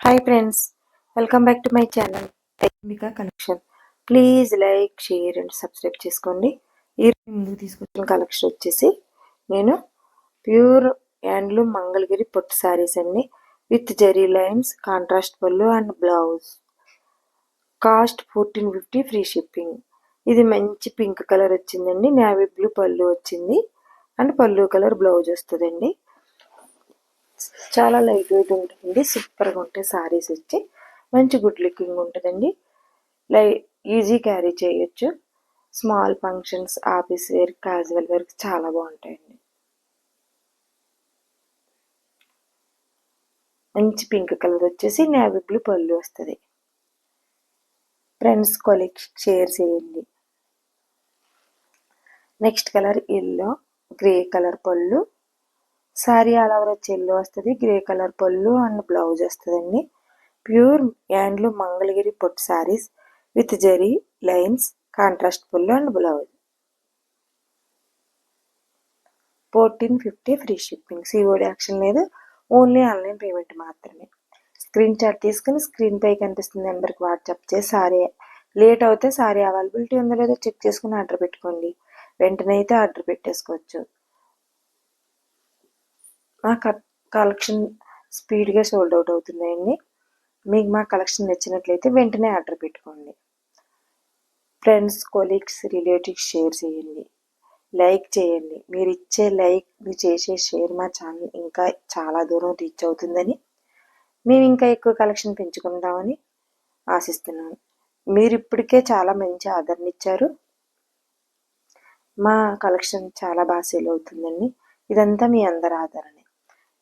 Hi friends, welcome back to my channel Technica Collection. Please like, share and subscribe చేసుకోండి. ఈ ముందుకు తీసుకొచ్చిన collection వచ్చేసి నేను ప్యూర్ హ్యాండ్లూమ్ మంగళగిరి పట్టు సారీస్ అండి విత్ జరీ లైన్స్, కాంట్రాస్ట్ పళ్ళు and blouse. Cost 1450 free shipping. ఇది మంచి పింక్ కలర్ వచ్చిందండి, నేవీ బ్లూ పళ్ళు వచ్చింది అండ్ పళ్ళు కలర్ బ్లౌజ్ వస్తుందండి. చాలా లైట్ వెయిట్ ఉంటుందండి, సూపర్గా ఉంటాయి సారీస్ వచ్చి. మంచి గుడ్ లుకింగ్ ఉంటుందండి, ఈజీ క్యారీ చేయొచ్చు. Small functions, office wear, casual wear చాలా బాగుంటాయండి. మంచి పింక్ కలర్ వచ్చేసి నేవీ బ్లూ పళ్ళు వస్తుంది. ఫ్రెండ్స్ కొలీగ్స్ షేర్ చేయండి. Next colour yellow, grey colour పళ్ళు. సారీ ఆల్ ఓవర్ వచ్చి ఎల్లో వస్తుంది, గ్రే కలర్ పళ్ళు అండ్ బ్లౌజ్ వస్తుందండి. ప్యూర్ హ్యాండ్లూమ్ మంగళగిరి పట్టు saris with zari lines, contrast పళ్ళు and blouse. 1450 free shipping. COD option లేదు, ఓన్లీ ఆన్లైన్ పేమెంట్ మాత్రమే. స్క్రీన్ షాట్ తీసుకుని స్క్రీన్ పై కనిపిస్తున్న నెంబర్కి వాట్సాప్ చేసి సారీ లేట్ అవుతే సారీ అవైలబిలిటీ ఉందో లేదో చెక్ చేసుకుని ఆర్డర్ పెట్టుకోండి. వెంటనే అయితే ఆర్డర్ పెట్టేసుకోవచ్చు. మా కలెక్షన్ స్పీడ్గా సోల్డ్ అవుట్ అవుతున్నాయండి. మీకు మా కలెక్షన్ నచ్చినట్లయితే వెంటనే ఆర్డర్ పెట్టుకోండి. ఫ్రెండ్స్, కొలీగ్స్, రిలేటివ్స్ షేర్ చేయండి, లైక్ చేయండి. మీరు ఇచ్చే లైక్, మీరు చేసే షేర్ మా ఛానల్ ఇంకా చాలా దూరం రీచ్ అవుతుందని, మేము ఇంకా ఎక్కువ కలెక్షన్ పెంచుకుంటామని ఆశిస్తున్నాను. మీరు ఇప్పటికే చాలా మంచి ఆదరణ ఇచ్చారు. మా కలెక్షన్ చాలా బాగా సేల్ అవుతుందండి. ఇదంతా మీ అందరి ఆదరణే.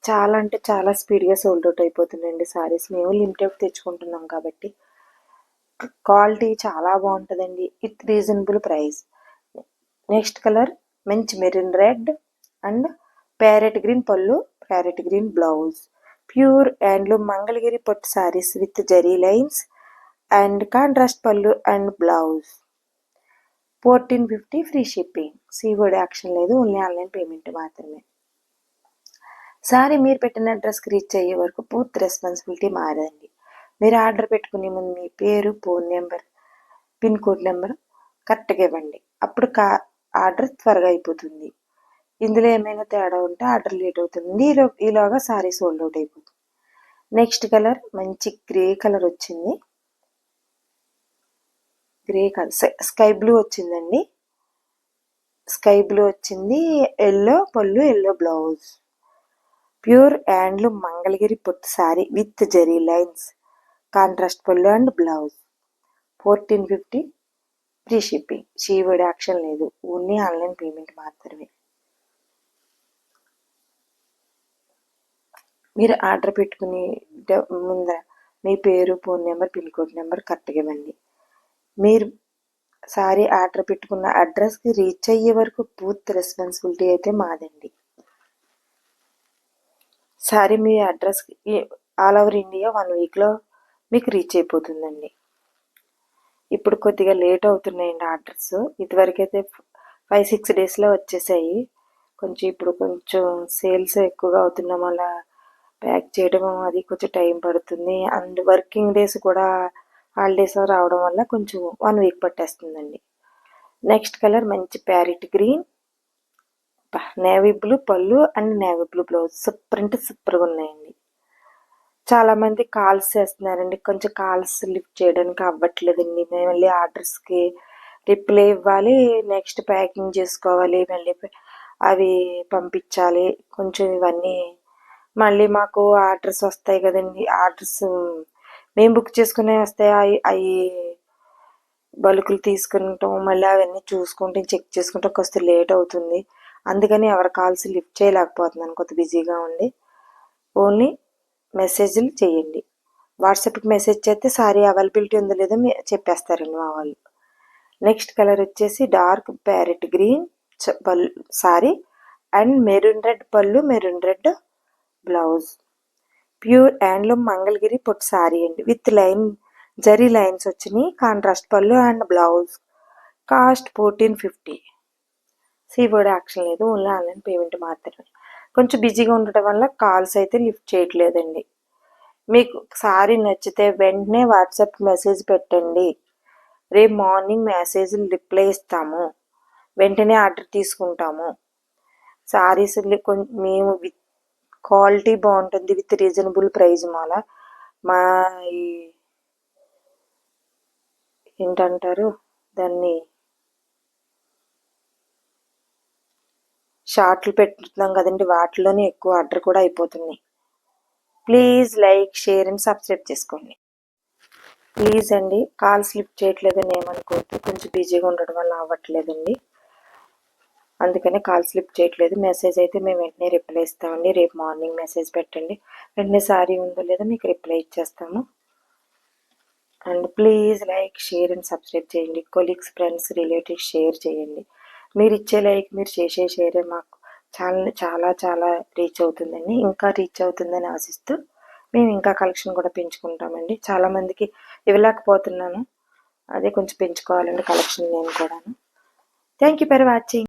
చాలా అంటే చాలా స్పీడ్గా సోల్డ్ అవుట్ అయిపోతుందండి సారీస్. మేము లిమిటెడ్ తెచ్చుకుంటున్నాం కాబట్టి. క్వాలిటీ చాలా బాగుంటుందండి with reasonable price. Next colour మంచి maroon red and parrot green పళ్ళు, parrot green blouse. Pure handloom Mangalagiri పట్టు saris with zari lines and contrast పళ్ళు and blouse. 1450 free shipping. COD option లేదు, ఓన్లీ ఆన్లైన్ పేమెంట్ మాత్రమే. Sorry మీరు పెట్టిన అడ్రస్కి రీచ్ అయ్యే వరకు పూర్తి రెస్పాన్సిబిలిటీ మారదండి. మీరు ఆర్డర్ పెట్టుకునే ముందు మీ పేరు, phone number, pin code number కరెక్ట్గా ఇవ్వండి. అప్పుడు ఆర్డర్ త్వరగా అయిపోతుంది. ఇందులో ఏమైనా తేడా ఉంటే ఆర్డర్ లేట్ అవుతుంది. ఈలోగా సారీ సోల్డ్ అవుట్ అయిపోతుంది. నెక్స్ట్ కలర్ మంచి గ్రే కలర్ వచ్చింది. గ్రే కలర్ స్కై బ్లూ వచ్చిందండి. స్కై బ్లూ వచ్చింది, ఎల్లో పళ్ళు, yellow blouse. Pure handloom Mangalagiri పట్టు sari with zari lines, contrast పళ్ళు and blouse. 1450 free shipping. COD option లేదు, ఓన్లీ ఆన్లైన్ పేమెంట్ మాత్రమే. మీరు ఆర్డర్ పెట్టుకుని ముందర మీ పేరు, phone number, pin code number కరెక్ట్గా ఇవ్వండి. మీరు సారీ ఆర్డర్ పెట్టుకున్న అడ్రస్కి రీచ్ అయ్యే వరకు పూర్తి రెస్పాన్సిబిలిటీ అయితే మాదండి. సారీ మీ అడ్రస్కి ఆల్ ఓవర్ ఇండియా 1 వీక్లో మీకు రీచ్ అయిపోతుందండి. ఇప్పుడు కొద్దిగా లేట్ అవుతున్నాయండి ఆర్డర్స్. ఇదివరకైతే 5-6 డేస్లో వచ్చేసాయి. ఇప్పుడు కొంచెం సేల్స్ ఎక్కువగా అవుతున్నాం వల్ల ప్యాక్ చేయడం అది కొంచెం టైం పడుతుంది. అండ్ వర్కింగ్ డేస్ కూడా హాలిడేస్ రావడం వల్ల కొంచెం 1 వీక్ పట్టేస్తుందండి. నెక్స్ట్ కలర్ మంచి ప్యారెట్ గ్రీన్, నేవీ బ్లూ పళ్ళు and navy blue blouse. Super అంటే సూపర్గా ఉన్నాయండి. చాలామంది కాల్స్ చేస్తున్నారండి, కొంచెం కాల్స్ లిఫ్ట్ చేయడానికి అవ్వట్లేదండి. మేము మళ్ళీ ఆర్డర్స్కి రిప్లై ఇవ్వాలి, నెక్స్ట్ ప్యాకింగ్ చేసుకోవాలి, మళ్ళీ అవి పంపించాలి. కొంచెం ఇవన్నీ మళ్ళీ మాకు ఆర్డర్స్ వస్తాయి కదండి. ఆర్డర్స్ మేము బుక్ చేసుకునే వస్తాయి, అవి బల్కులు తీసుకుంటాం, మళ్ళీ అవన్నీ చూసుకుంటే చెక్ చేసుకుంటే కొంచెం లేట్ అవుతుంది. అందుకని ఎవరి కాల్స్ లిఫ్ట్ చేయలేకపోతున్నాను, కొంచెం బిజీగా ఉండి. ఓన్లీ మెసేజ్లు చేయండి. వాట్సాప్కి మెసేజ్ చేస్తే సారీ అవైలబిలిటీ ఉందో లేదో చెప్పేస్తారండి మా వాళ్ళు. నెక్స్ట్ కలర్ వచ్చేసి డార్క్ ప్యారెట్ గ్రీన్ పళ్ళు సారీ అండ్ మెరూన్ రెడ్ పళ్ళు, maroon red blouse. Pure handloom Mangalagiri పొట్టు సారీ అండి విత్ జరీ లైన్స్ వచ్చినాయి, కాంట్రాస్ట్ పళ్ళు and blouse. Cost 1450. COD option లేదు, ఓన్లీ ఆన్లైన్ పేమెంట్ మాత్రమే. కొంచెం బిజీగా ఉండటం వల్ల కాల్స్ అయితే లిఫ్ట్ చేయట్లేదండి. మీకు సారీ నచ్చితే వెంటనే వాట్సాప్ మెసేజ్ పెట్టండి. రేపు మార్నింగ్ మెసేజ్లు రిప్లై ఇస్తాము. వెంటనే ఆర్డర్ తీసుకుంటాము. సారీస్ మేము విత్ క్వాలిటీ బాగుంటుంది, విత్ రీజనబుల్ ప్రైజ్. మా ఏంటంటారు దాన్ని, షార్ట్లు పెట్టుతున్నాం కదండి, వాటిలోనే ఎక్కువ ఆర్డర్ కూడా అయిపోతున్నాయి. Please like, share and subscribe చేసుకోండి. ప్లీజ్ అండి. కాల్ స్లిప్ చేయట్లేదని ఏమనుకోవద్దు, కొంచెం బిజీగా ఉండడం వల్ల అవ్వట్లేదండి, అందుకనే కాల్ స్లిప్ చేయట్లేదు. మెసేజ్ అయితే మేము వెంటనే రిప్లై ఇస్తామండి. రేపు మార్నింగ్ మెసేజ్ పెట్టండి, వెంటనే సారీ ఉందో లేదో మీకు రిప్లై ఇచ్చేస్తాము. And please like, share and subscribe చేయండి. కొలీగ్స్, ఫ్రెండ్స్, రిలేటివ్స్ షేర్ చేయండి. మీరు ఇచ్చే లైక్, మీరు చేసే షేరే మాకు చాలా చాలా చాలా రీచ్ అవుతుందండి. ఇంకా రీచ్ అవుతుందని ఆశిస్తూ మేము ఇంకా కలెక్షన్ కూడా పెంచుకుంటామండి. చాలామందికి ఇవ్వలేకపోతున్నాను, అదే కొంచెం పెంచుకోవాలండి కలెక్షన్ నేను కూడాను. Thank you for watching.